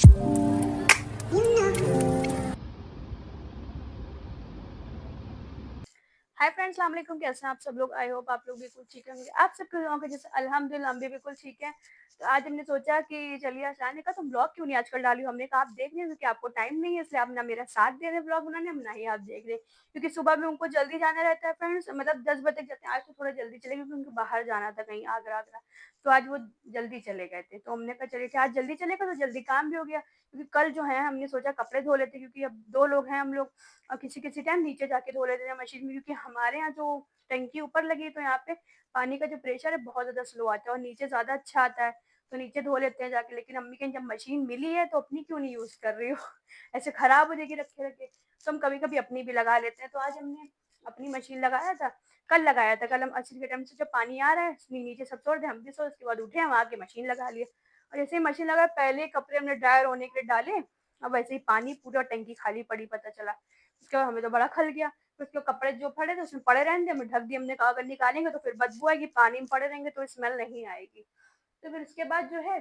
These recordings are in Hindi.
हाय फ्रेंड्स, अस्सलाम वालेकुम। कैसे हैं आप सब लोग? आई होप आप लोग बिल्कुल ठीक होंगे। आप सबके लोगों के जैसे अल्हम्दुलिल्लाह हम भी बिल्कुल ठीक है। तो आज हमने सोचा कि चलिए आसान है का तुम ब्लॉग क्यों नहीं आजकल डाली। हमने कहा आप देख रहे हैं कि आपको टाइम नहीं है, इसलिए आप ना मेरा साथ दे रहे ब्लॉग बनाने, हम ना ही आप देख रहे, क्योंकि सुबह में उनको जल्दी जाना रहता है फ्रेंड्स, मतलब 10 बजे तक जाते हैं। आज तो थोड़ा जल्दी चले क्योंकि उनको बाहर जाना था कहीं आगरा आगरा, तो आज वो जल्दी चले गए थे। तो हमने कहा चलिए आज जल्दी चलेगा तो जल्दी काम भी हो गया, क्योंकि कल जो है हमने सोचा कपड़े धो लेते, क्योंकि अब 2 लोग हैं हम लोग, और किसी किसी टाइम नीचे जाके धो लेते हैं मशीन में, क्योंकि हमारे यहाँ जो टंकी ऊपर लगी है तो यहाँ पे पानी का जो प्रेशर है बहुत ज़्यादा स्लो आता है और नीचे ज़्यादा अच्छा आता है, तो नीचे धो लेते हैं जाके। लेकिन अम्मी कहीं जब मशीन मिली है तो अपनी क्यों नहीं यूज़ कर रही हो ऐसे खराब हो जाएगी रखे रखे, तो हम कभी कभी अपनी भी लगा लेते हैं। तो आज हमने अपनी मशीन लगाया था, कल लगाया था। कल हम असर के टाइम से जब पानी आ रहा है नीचे सब छोड़ दे, हम भी सो, उसके बाद उठे हम आके मशीन लगा लिए। और जैसे ही मशीन लगा पहले कपड़े हमने ड्रायर होने के लिए डाले, अब वैसे ही पानी पूरा टंकी खाली पड़ी पता चला। उसके बाद हमें तो बड़ा खल गया, फिर उसके कपड़े जो पड़े थे उसमें पड़े रहने, हमें ढक दिए। हमने कहा अगर निकालेंगे तो फिर बदबू आएगी, पानी में पड़े रहेंगे तो स्मेल नहीं आएगी। तो फिर उसके बाद जो है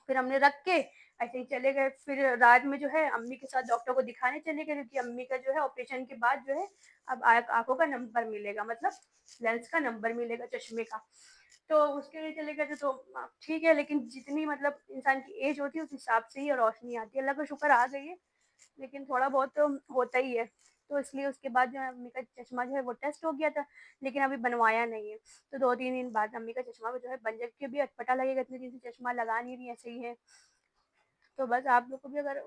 फिर हमने रख के ऐसे ही चले गए। फिर रात में जो है अम्मी के साथ डॉक्टर को दिखाने चले गए, क्योंकि अम्मी का जो है ऑपरेशन के बाद जो है अब आंखों का नंबर मिलेगा, मतलब लेंस का नंबर मिलेगा चश्मे का। तो उसके लिए चले गए थे। तो ठीक है, लेकिन जितनी मतलब इंसान की एज होती है उस हिसाब से ही रोशनी आती है। अल्लाह का शुक्र आ गई है, लेकिन थोड़ा बहुत तो होता ही है। तो इसलिए उसके बाद जो है अम्मी का चश्मा जो है वो टेस्ट हो गया था, लेकिन अभी बनवाया नहीं है। तो 2-3 दिन बाद अम्मी का चश्मा जो है बन जाए, भी अटपटा लगेगा, इतने दिन से चश्मा लगा नहीं रही, ऐसे ही है। तो बस आप लोग को भी अगर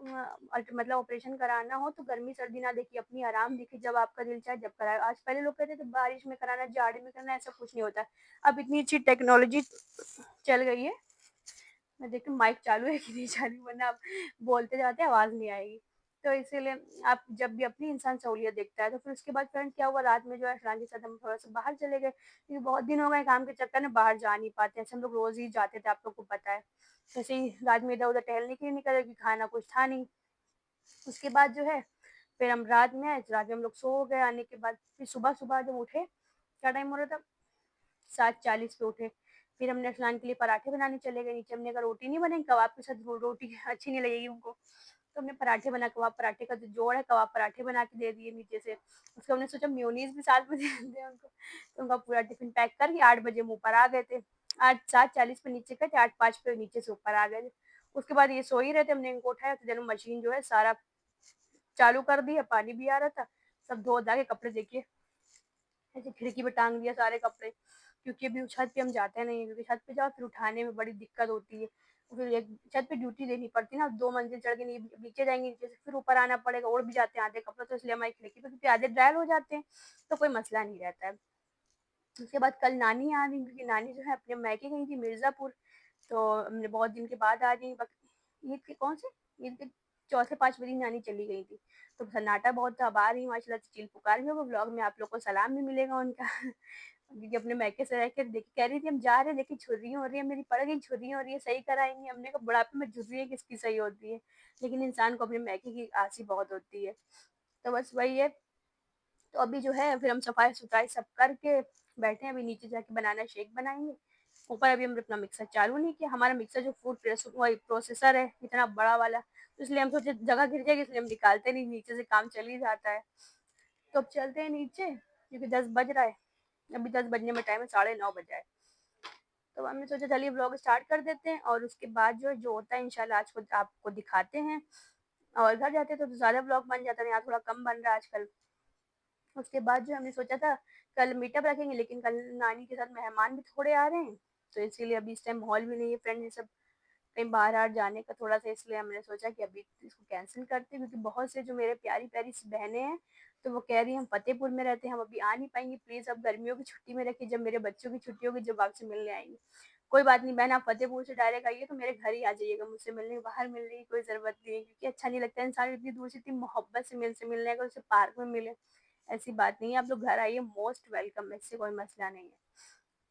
मतलब ऑपरेशन कराना हो तो गर्मी सर्दी ना देखिए, अपनी आराम देखिए, जब आपका दिल चाहे जब कराए। आज पहले लोग कहते थे बारिश में कराना, जाड़े में कराना, ऐसा कुछ नहीं होता है। अब इतनी अच्छी टेक्नोलॉजी चल गई है। मैं देखती हूँ माइक चालू है कि नहीं चालू, वरना आप बोलते जाते आवाज़ नहीं आएगी। तो इसीलिए आप जब भी अपनी इंसान सहूलियत देखता है। तो फिर उसके बाद फ्रेंड क्या हुआ, रात में जो है फैमिली के साथ हम थोड़ा सा बाहर चले गए, क्योंकि बहुत दिन हो गए काम के चक्कर में बाहर जा नहीं पाते। ऐसे हम लोग रोज़ ही जाते थे, आप लोग को पता है। ऐसे ही रात में इधर उधर टहलने के लिए निकले, क्योंकि खाना कुछ था नहीं। उसके बाद जो है फिर हम रात में आए, रात में हम लोग सो गए। आने के बाद फिर सुबह सुबह जब उठे, क्या टाइम हो रहा था, 7:40 पे उठे। फिर हमने अरसलान के लिए पराठे बनाने चले गए नीचे। हमने कहा रोटी नहीं बनेगी, कबाब के साथ रोटी अच्छी नहीं लगेगी उनको, तो हमने पराठे बना, कबाब पराठे का जो जोड़ है कबाब पराठे बना के दे दिए नीचे से। उसको हमने सोचा मेयोनीज भी साथ में दे दें उनको, तो उनका पूरा टिफिन पैक करके 8 बजे हम ऊपर आ गए थे। 8 7:40 पे नीचे गए थे, 8:05 पे नीचे से ऊपर आ गए थे। उसके बाद ये सो ही रहे थे, हमने इनको उठाया तो जब मशीन जो है सारा चालू कर दी है, पानी भी आ रहा था। सब धो धा के कपड़े देखिए ऐसे खिड़की पे टांग दिया सारे कपड़े, क्योंकि अभी छत पे हम जाते नहीं हैं, क्योंकि छत पे जाओ फिर उठाने में बड़ी दिक्कत होती है। फिर एक छत पे ड्यूटी देनी पड़ती है ना, 2 मंजिल चढ़ के नीचे जाएंगे, नीचे से फिर ऊपर आना पड़ेगा, और भी जाते हैं आधे कपड़े, तो इसलिए हमारी खिड़की पे क्योंकि आधे ड्रायल हो जाते हैं, तो कोई मसला नहीं रहता है। उसके बाद कल नानी आ रही, क्योंकि नानी जो है अपने मायके गई थी मिर्ज़ापुर, तो हमने बहुत दिन के बाद आ रही। ईद के कौन से, ईद के चौथे 5वें दिन नानी चली गई थी, तो सन्नाटा बहुत था। अब आ रही माशाल्लाह से चील पुकार भी होगा, ब्लॉग में आप लोग को सलाम भी मिलेगा उनका क्योंकि अपने मायके से रह के देखी, कह रही थी हम जा रहे हैं, देखिए झुर्रियाँ हो रही है मेरी, पड़ गई झुर्रियाँ हो रही है, सही कराएंगे। हमने कहा बुढ़ापे में झुर्रियाँ किसकी सही होती है, लेकिन इंसान को अपने मायके की आस ही बहुत होती है। तो बस वही है। तो अभी जो है फिर हम सफाई सुथराई सब करके बैठे हैं, अभी नीचे जाके बनाना शेक बनाएंगे। ऊपर अभी हमने अपना मिक्सर चालू नहीं किया, हमारा मिक्सर जो फूड प्रोसेसर है इतना बड़ा वाला, तो इसलिए हम सोचे जगह गिर जाएगी, इसलिए हम निकालते नहीं, नीचे से काम चल ही जाता है। तो अब चलते हैं नीचे, क्योंकि 10 बज रहा है, अभी 10 बजने में टाइम है, 9:30 बजा है। तो हमने सोचा चलिए ब्लॉग स्टार्ट कर देते हैं, और उसके बाद जो होता है इंशाल्लाह आज को आपको दिखाते हैं। और घर जाते तो ज़्यादा ब्लॉग बन जाता है, यहाँ थोड़ा कम बन रहा है आजकल। उसके बाद जो हमने सोचा था कल मीटअप रखेंगे, लेकिन कल नानी के साथ मेहमान भी थोड़े आ रहे हैं, तो इसीलिए अभी इस टाइम माहौल भी नहीं है फ्रेंड ये सब कहीं बाहर जाने का थोड़ा सा, इसलिए हमने सोचा कि अभी इसको कैंसिल करते हैं। क्योंकि बहुत से जो मेरे प्यारी प्यारी सी बहनें हैं, तो वो कह रही हैं हम फतेहपुर में रहते हैं, हम अभी आ नहीं पाएंगे, प्लीज़ अब गर्मियों की छुट्टी में रखिए, जब मेरे बच्चों की छुट्टी होगी जब आपसे मिलने आएंगे। कोई बात नहीं बहन, आप फतेहपुर से डायरेक्ट आइए तो मेरे घर ही आ जाइएगा, मुझसे मिलने बाहर मिलने की कोई ज़रूरत नहीं है, क्योंकि अच्छा नहीं लगता है इंसान इतनी दूर से इतनी मोहब्बत से मिलने का, उसे पार्क में मिले, ऐसी बात नहीं है। आप लोग घर आइए, मोस्ट वेलकम है, इससे कोई मसला नहीं है।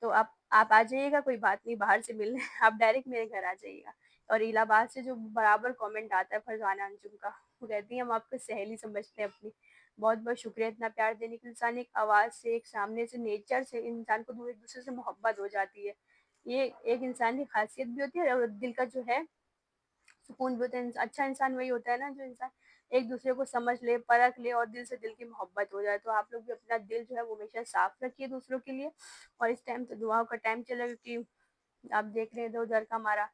तो आप आ जाइएगा, कोई बात नहीं, बाहर से मिलने आप डायरेक्ट मेरे घर आ जाइएगा। और इलाहाबाद से जो बराबर कमेंट आता है फरजाना अंजुम का, वो कहती हैं हम आपको सहेली समझते हैं अपनी। बहुत बहुत शुक्रिया इतना प्यार देने के लिए। इंसान एक आवाज़ से, एक सामने से, नेचर से इंसान को एक दूसरे से मोहब्बत हो जाती है। ये एक इंसान की खासियत भी होती है, और दिल का जो है सुकून भी होता है। अच्छा इंसान वही होता है ना जो इंसान एक दूसरे को समझ ले, परख ले और दिल से दिल की मोहब्बत हो जाए। तो आप लोग भी अपना दिल जो है वो हमेशा साफ रखिए दूसरों के लिए। और इस टाइम तो दुआओं का टाइम चला, क्योंकि आप देख रहे हैं इधर उधर का हमारा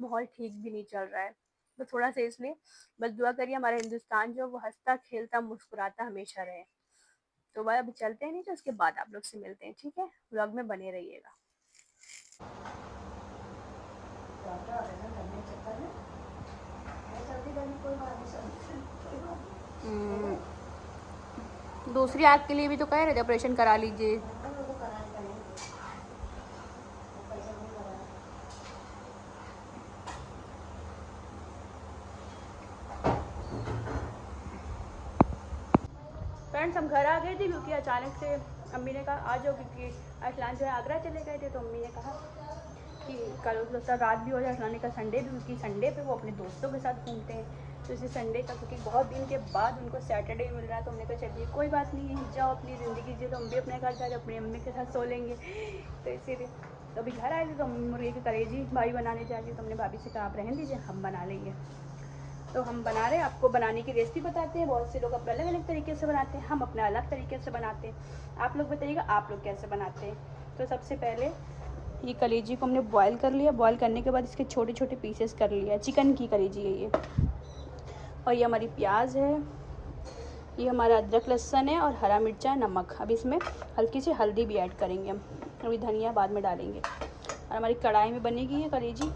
माहौल ठीक भी नहीं चल रहा है। तो थोड़ा सा इसलिए बस दुआ करिए हमारा हिंदुस्तान जो वो हंसता खेलता मुस्कुराता हमेशा रहे। तो भाई अभी चलते हैं, नहीं तो उसके बाद आप लोग से मिलते हैं, ठीक है? व्लॉग में बने रहिएगा। दूसरी आँख के लिए भी तो कह रहे थे ऑपरेशन करा लीजिए। फ्रेंड्स हम घर आ गए थे क्योंकि अचानक से अम्मी ने कहा आ जाओ, क्योंकि अरसलान जो है आगरा चले गए थे। तो अम्मी ने कहा कि कल हो सकता रात भी हो जाए, अरसलान का संडे भी, क्योंकि संडे पे वो अपने दोस्तों के साथ घूमते हैं। तो इसी संडे का, क्योंकि बहुत दिन के बाद उनको सैटरडे मिल रहा है, तो हमने कहा चलिए कोई बात नहीं है, जाओ अपनी ज़िंदगी जियो। तो हम भी अपने घर जा रहे अपनी अम्मी के साथ सो लेंगे। तो इसीलिए तो अभी घर आए थे, तो मुर्गे की कलेजी भाई बनाने जा रही है। तो हमने भाभी से कहा आप रहने दीजिए, हम बना लेंगे। तो हम बना रहे हैं, आपको बनाने की रेसिपी बताते हैं। बहुत से लोग अपने अलग अलग तरीके से बनाते हैं, हम अपना अलग तरीके से बनाते हैं। आप लोग बताइएगा आप लोग कैसे बनाते हैं। तो सबसे पहले ये कलेजी को हमने बॉईल कर लिया। बॉईल करने के बाद इसके छोटे छोटे पीसेस कर लिया। चिकन की कलेजी है ये। और ये हमारी प्याज है, ये हमारा अदरक लहसुन है और हरा मिर्चा, नमक। अब इसमें हल्की सी हल्दी भी ऐड करेंगे हम, अभी धनिया बाद में डालेंगे। और हमारी कढ़ाई में बनेगी ये कलेजी।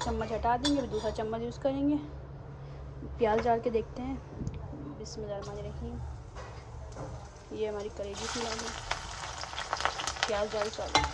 चम्मच हटा देंगे, फिर दूसरा चम्मच यूज़ करेंगे। प्याज डाल के देखते हैं। बिस्मिल्लाहिर्रहमानिर्रहीम। ये हमारी कलेजी की डाल प्याज डाल चालू।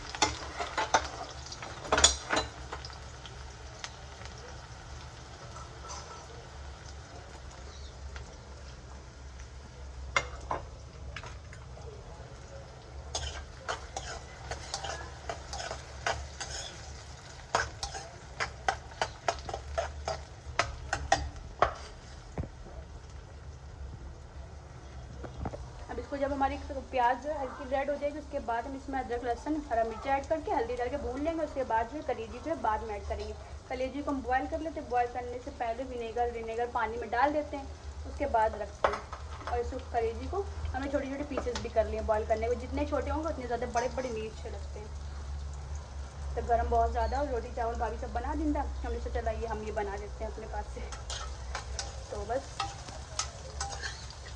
अब इसको जब हमारी प्याज जो है हल्की रेड हो जाएगी, उसके बाद हम इसमें अदरक लहसुन हरा मिर्चा ऐड करके हल्दी डाल के भून लेंगे। उसके बाद जो है कलेजी जो है बाद में ऐड करेंगे। कलेजी को हम बॉयल कर लेते हैं। बॉयल करने से पहले विनेगर पानी में डाल देते हैं, उसके बाद रखते हैं। और इस कलेजी को हमने छोटे छोटे पीसेस भी कर लिए बॉयल करने को। जितने छोटे होंगे उतने ज़्यादा बड़े बड़े नहीं अच्छे लगते हैं। तो गर्म बहुत ज़्यादा और रोटी चावल भाभी सब बना दिन था, हमने सोचा चलाइए हम ये बना लेते हैं अपने पास से। तो बस।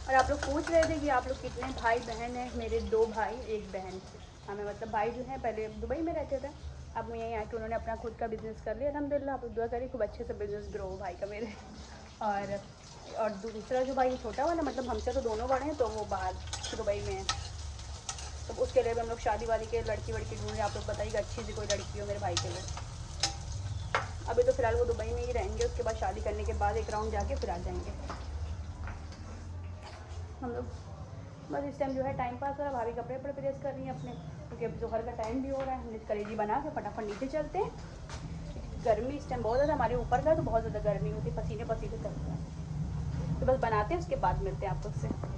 और आप लोग पूछ रहे थे कि आप लोग कितने भाई बहन हैं। मेरे 2 भाई 1 बहन। हमें मतलब भाई जो हैं पहले दुबई में रहते थे, अब यहीं आके उन्होंने अपना खुद का बिज़नेस कर लिया अल्हम्दुलिल्लाह। आप लोग दुआ करिए खूब अच्छे से बिज़नेस ग्रो हो भाई का मेरे। और दूसरा जो भाई छोटा वाला, मतलब हमसे तो दोनों बड़े हैं, तो वो बाहर दुबई में है। तो उसके लिए भी हम लोग शादी वादी के लड़की वड़की ढूंढ रहे हैं। आप लोग बताइएगा अच्छी सी कोई लड़की हो मेरे भाई के लिए। अभी तो फ़िलहाल वो दुबई में ही रहेंगे, उसके बाद शादी करने के बाद एक राउंड जाके फिर आ जाएंगे हम लोग। बस इस टाइम जो है टाइम पास हो रहा है। भाभी कपड़े वपड़े प्रेस कर रही हैं अपने, क्योंकि अब दोपहर का टाइम भी हो रहा है। हमने कलेजी बना के फटाफट नीचे चलते हैं। गर्मी इस टाइम बहुत ज़्यादा हमारे ऊपर का, तो बहुत ज़्यादा गर्मी होती है, पसीने पसीने करते हैं। तो बस बनाते हैं, उसके बाद मिलते हैं आप लोग से।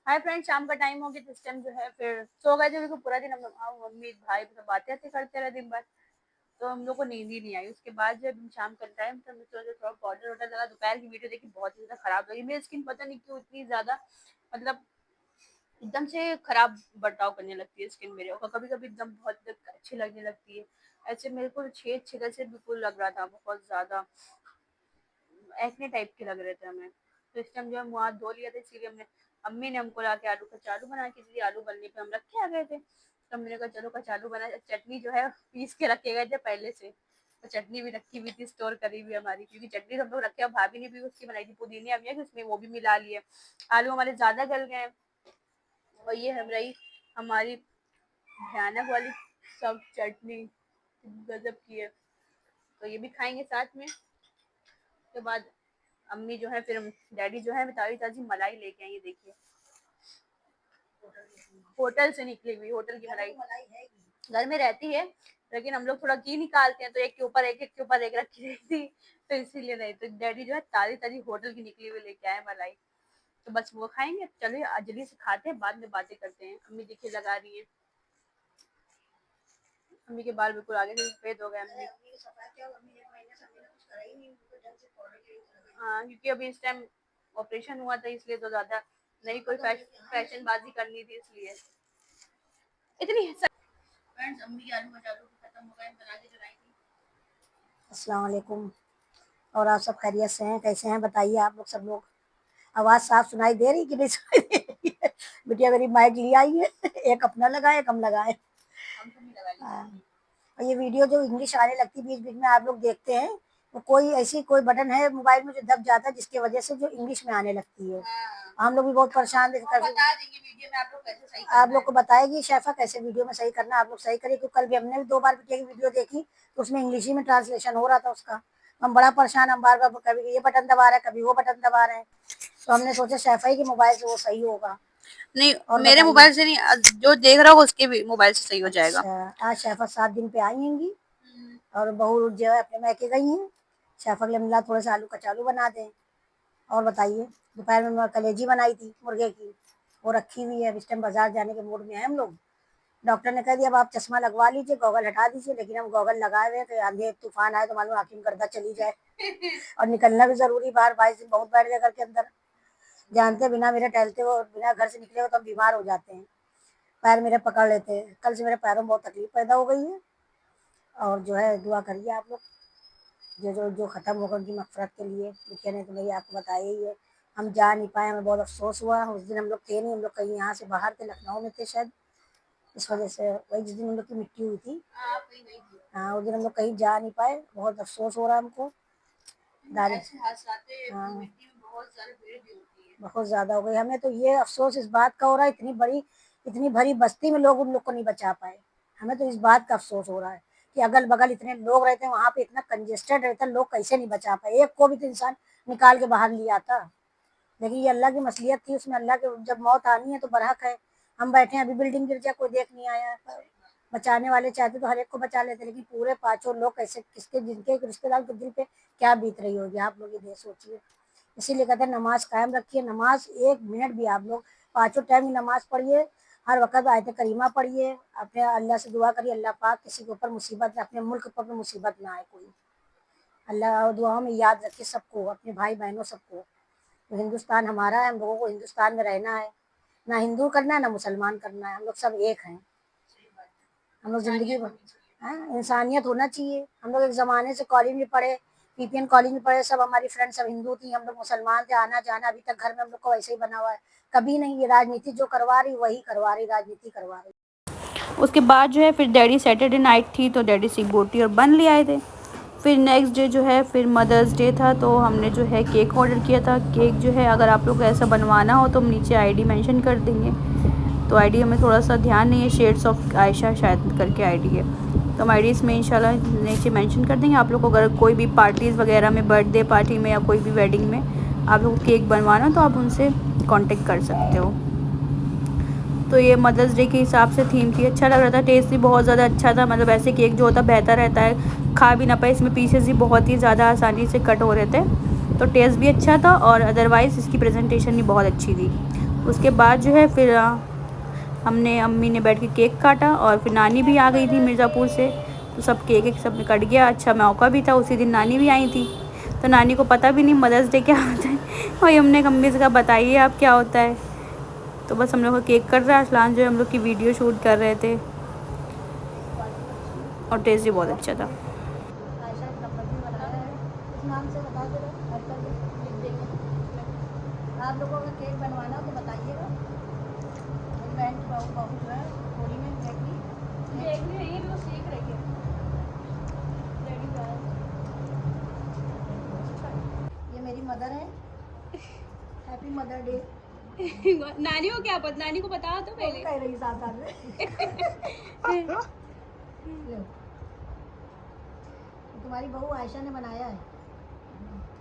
हाय फ्रेंड, शाम का टाइम हो गया, तो इस टाइम जो है फिर सो गए थे। देखो पूरा दिन हम लोग मम्मी भाई सब बातें करते रहे दिन भर, तो हम लोग को नींद ही नहीं आई। उसके बाद जब शाम का टाइम था, हमने थोड़ा पाउडर वाउडर लगा। दोपहर की वीडियो देखी, बहुत ज़्यादा खराब लगी मेरी स्किन। पता नहीं क्यों इतनी ज़्यादा, मतलब एकदम से खराब बर्ताव करने लगती है स्किन मेरे, और कभी कभी एकदम बहुत अच्छी लगने लगती है। ऐसे मेरे को छेद छेद से बिल्कुल लग रहा था, बहुत ज़्यादा एक्ने टाइप के लग रहे थे हमें। तो इस टाइम जो है मुँह हाथ धो लिया था, इसीलिए हमने अम्मी ने हमको ला के आलू कचालू बना के दी। आलू बनने पे हम रख के आ गए थे, तो हमने कहा चलो कचालू बना। चटनी जो है पीस के रखे गए थे पहले से, तो चटनी भी रखी हुई थी स्टोर करी हुई हमारी, क्योंकि चटनी हम लोग रखे, भाभी ने भी उसकी बनाई थी पुदीने अम्मी की, उसमें वो भी मिला लिए। आलू हमारे ज़्यादा गल गए। और ये हम रही हमारी भयानक वाली सब चटनी, गजब की है। तो ये भी खाएंगे साथ में। उसके बाद अम्मी जो है फिर डैडी जो है ताज़ी ताज़ी मलाई लेके आई, ये देखिए होटल से निकली हुई, होटल की मलाई। घर में रहती है, लेकिन हम लोग थोड़ा घी निकालते हैं, तो एक के ऊपर एक के ऊपर एक रखी रहती, तो इसीलिए नहीं। तो डैडी जो है ताज़ी ताज़ी होटल की निकली हुई लेके आए मलाई। तो बस वो खाएंगे। चलिए जल्दी से खाते हैं, बाद में बातें करते हैं। अम्मी देखिए लगा रही है, अम्मी के बाल बिल्कुल आगे से सफेद हो गए। अम्मी हाँ, क्योंकि अभी इस टाइम ऑपरेशन हुआ था इसलिए तो ज्यादा नहीं कोई फैशन बाजी करनी थी इसलिए इतनी फ्रेंड्स। अम्मी के आलू मचालू खत्म हो गए, बना के चलाई थी। अस्सलाम वालेकुम। और आप सब खैरियत से हैं? कैसे हैं बताइए आप लोग सब लोग। आवाज़ साफ सुनाई दे रही कि नहीं सुनाई दे रही है? बिटिया मेरी माइक ली आई है, एक अपना लगाए एक हम लगाए। हम तो नहीं लगा ली। हाँ। और ये वीडियो जो इंग्लिश आने लगती बीच बीच में आप लोग देखते हैं, तो कोई ऐसी कोई बटन है मोबाइल में जो दब जाता है जिसकी वजह से जो इंग्लिश में आने लगती है। हाँ, हम लोग भी बहुत परेशान थे। बता देंगे वीडियो में आप लोग कैसे सही करना आप लोग है। को बताएगी शेफा कैसे वीडियो में सही करना, आप लोग सही करिए। क्योंकि कल भी हमने भी 2 बार बिटिया की वीडियो देखी तो उसमें इंग्लिश ही में ट्रांसलेशन हो रहा था उसका। हम बड़ा परेशान, हम बार बार कभी ये बटन दबा रहे हैं कभी वो बटन दबा रहे हैं। तो हमने सोचा शेफा ही के मोबाइल से वो सही होगा। नहीं, और मेरे बताइए। मोबाइल से नहीं, जो देख रहा होगा उसके भी मोबाइल से सही हो जाएगा। अच्छा, आज शेफा 7 दिन पे आई हैंगी और बहू जो है अपने मैके गई हैं। शेफा के लिए मिला थोड़ा सा आलू कचालू बना दें। और बताइए, दोपहर में मैं कलेजी बनाई थी मुर्गे की, वो रखी हुई है। इस टाइम बाजार जाने के मूड में है हम लोग। डॉक्टर ने कह दिया अब आप चश्मा लगवा लीजिए, गॉगल हटा दीजिए। लेकिन हम गॉगल लगाए हुए थे, आंधी तूफान आए तो मालूम आँखें में गर्दा चली जाए। और निकलना भी जरूरी, बाहर 22 दिन बहुत बैठ गए घर के अंदर। जानते हैं, बिना मेरे टहलते हो बिना घर से निकले हो तो हम बीमार हो जाते हैं। पैर मेरे पकड़ लेते हैं। कल से मेरे पैरों में बहुत तकलीफ पैदा हो गई है। और जो है दुआ करिए आप लोग, जो जो जो ख़त्म होगा उनकी मग़फ़िरत के लिए। लिखे ने तो भैया आपको बताया ही है। हम जा नहीं पाए, हमें बहुत अफ़सोस हुआ। उस दिन हम लोग थे नहीं, हम लोग कहीं यहाँ से बाहर थे, लखनऊ में थे शायद। इस वजह से वही जिस दिन हम लोग की मिट्टी हुई थी, हाँ उस दिन हम लोग कहीं जा नहीं पाए। बहुत अफ़सोस हो रहा है हमको। दादी हाँ बहुत ज़्यादा हो गई। हमें तो ये अफ़सोस इस बात का हो रहा है, इतनी भरी बस्ती में लोग उन लोग को नहीं बचा पाए। हमें तो इस बात का अफ़सोस हो रहा है कि अगल-बगल इतने लोग रहते हैं, वहाँ पे इतना कंजेस्टेड रहता है, लोग कैसे नहीं बचा पाए। एक को भी तो इंसान निकाल के बाहर ले आता। लेकिन ये अल्लाह की मसलियत थी, उसमें अल्लाह के जब मौत आनी है तो बरहक है। हम बैठे हैं, अभी बिल्डिंग गिर जाए कोई देख नहीं आया। बचाने वाले चाहते तो हर एक को बचा लेते, लेकिन पूरे पाँचों लोग कैसे, किसके जिनके रिश्तेदार के दिल पे क्या बीत रही होगी आप लोग ये सोचिए। इसीलिए कहते हैं नमाज कायम रखिए। नमाज 1 मिनट भी आप लोग पाँचों टाइम की नमाज पढ़िए, हर वक़्त आयत करीमा पढ़िए, अपने अल्लाह से दुआ करिए अल्लाह पाक किसी के ऊपर मुसीबत, अपने मुल्क पर मुसीबत ना आए कोई। अल्लाह और दुआओं में याद रखे सबको, अपने भाई बहनों सबको। तो हिंदुस्तान हमारा है, हम लोगों को हिंदुस्तान में रहना है। ना हिंदू करना है ना मुसलमान करना है, हम लोग सब एक हैं। हम लोग ज़िंदगी भर इंसानियत होना चाहिए। हम लोग एक ज़माने से कॉलेज में पढ़े, पीपीएन कॉलेज में पढ़े, सब हमारी फ्रेंड सब हिंदू थी, हम लोग मुसलमान थे। आना जाना अभी तक घर में हम लोग को वैसे ही बना हुआ है। कभी नहीं, ये राजनीति जो करवा रही वही करवा रही, राजनीति करवा रही। उसके बाद जो है फिर डैडी सैटरडे नाइट थी तो डैडी से बोटी और बन ले आए थे। फिर नेक्स्ट डे जो है फिर मदर्स डे था तो हमने जो है केक ऑर्डर किया था। केक जो है अगर आप लोग को ऐसा बनवाना हो तो हम नीचे आईडी मेंशन कर देंगे। तो आईडी हमें थोड़ा सा ध्यान नहीं है, शेड्स ऑफ आयशा शायद करके आईडी है, तो हम आईडी इसमें इंशाल्लाह नीचे मेंशन कर देंगे। आप लोग को अगर कोई भी पार्टीज़ वगैरह में, बर्थडे पार्टी में या कोई भी वेडिंग में आप लोग को केक बनवाना तो आप उनसे कांटेक्ट कर सकते हो। तो ये मदर्स डे के हिसाब से थीम थी, अच्छा लग रहा था, टेस्ट भी बहुत ज़्यादा अच्छा था। मतलब ऐसे केक जो होता बेहतर रहता है, खा भी ना पाए। इसमें पीसेस भी बहुत ही ज़्यादा आसानी से कट हो रहे थे, तो टेस्ट भी अच्छा था और अदरवाइज़ इसकी प्रेजेंटेशन भी बहुत अच्छी थी। उसके बाद जो है फिर हमने, अम्मी ने बैठ के केक काटा और फिर नानी भी आ गई थी मिर्ज़ापुर से, तो सब केक एक सब कट गया। अच्छा मौका भी था, उसी दिन नानी भी आई थी, तो नानी को पता भी नहीं मदर्स डे क्या होता है। और हमने अम्मी से कहा बताइए आप क्या होता है। तो बस हम लोग का केक कट रहा है, असलान जो है हम लोग की वीडियो शूट कर रहे थे और टेस्ट भी बहुत अच्छा था। आप लोगों का केक बनवाना हो तो बताइएगा। मेरी बहन की बहू जो है होली में देख रही है, वो सीख रही है। ये मेरी मदर है। Happy mother day. नानी को क्या पता, नानी को बता तो पहले। कह रही साथ में। तुम्हारी बहू आयशा ने बनाया है।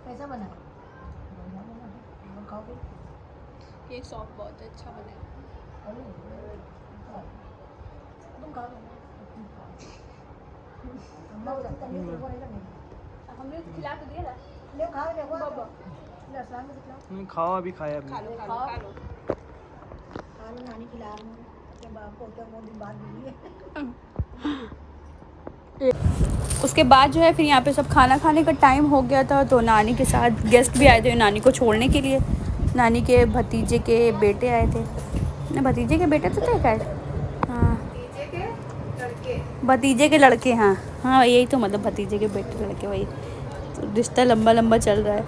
कैसा बना है? खाओगे? केक सॉफ्ट बहुत अच्छा बना है। तुम खाओ। हमने खिला तो दिया ना। ले खाओ, देखो। नहीं खाओ, अभी खाया अभी। खा लो, नानी खिला रही हूँ अपने बाप को, क्या बहुत दिन बाद मिली है। उसके बाद जो है फिर यहाँ पे सब खाना खाने का टाइम हो गया था, तो नानी के साथ गेस्ट भी आए थे नानी को छोड़ने के लिए। नानी के भतीजे के बेटे आए थे, ना भतीजे के बेटे तो थे क्या? हाँ, भतीजे के लड़के। हाँ हाँ, यही तो मतलब भतीजे के बेटे लड़के, वही तो रिश्ता लंबा लंबा चल रहा है।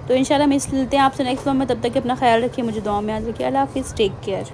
तो इंशाल्लाह मिलते हैं आपसे नेक्स्ट ब्लॉग में, तब तक अपना ख्याल रखिए, मुझे दुआ में याद रखिए। अल्लाह हाफिज़, टेक केयर।